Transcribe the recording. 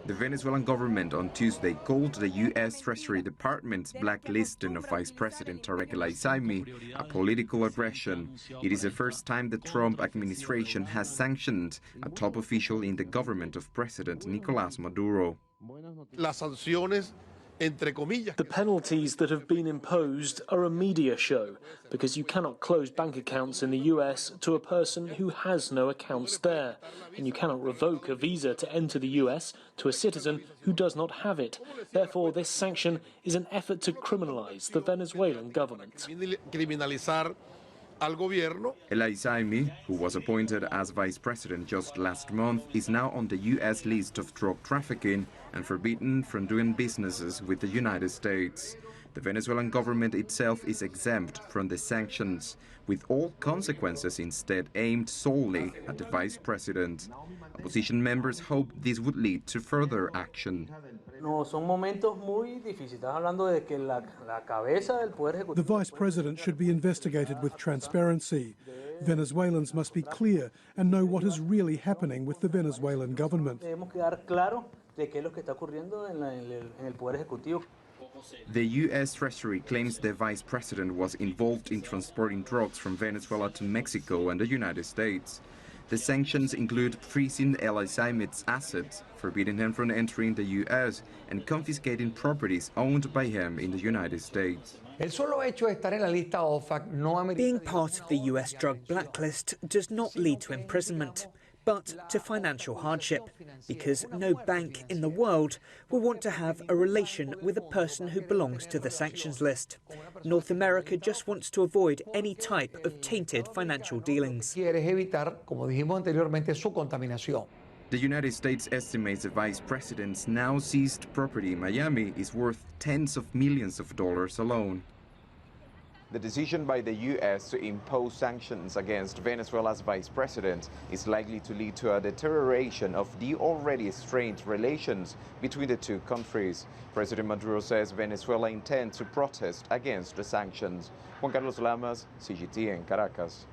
The Venezuelan government on Tuesday called the U.S. Treasury Department's blacklisting of Vice President VP El Aissami a political aggression. It is the first time the Trump administration has sanctioned a top official in the government of President Nicolás Maduro. The penalties that have been imposed are a media show because you cannot close bank accounts in the US to a person who has no accounts there, and you cannot revoke a visa to enter the US to a citizen who does not have it. Therefore, this sanction is an effort to criminalize the Venezuelan government. El Aissami, who was appointed as vice president just last month, is now on the U.S. list of drug trafficking and forbidden from doing businesses with the United States. The Venezuelan government itself is exempt from the sanctions, with all consequences instead aimed solely at the vice president. Opposition members hope this would lead to further action. The vice president should be investigated with transparency. Venezuelans must be clear and know what is really happening with the Venezuelan government. The U.S. Treasury claims the vice president was involved in transporting drugs from Venezuela to Mexico and the United States. The sanctions include freezing El Aissami's assets, forbidding him from entering the U.S., and confiscating properties owned by him in the United States. Being part of the U.S. drug blacklist does not lead to imprisonment, but to financial hardship, because no bank in the world will want to have a relation with a person who belongs to the sanctions list. North America just wants to avoid any type of tainted financial dealings. The United States estimates the vice president's now seized property in Miami is worth tens of millions of dollars alone. The decision by the U.S. to impose sanctions against Venezuela's vice president is likely to lead to a deterioration of the already strained relations between the two countries. President Maduro says Venezuela intends to protest against the sanctions. Juan Carlos Lamas, CGT en Caracas.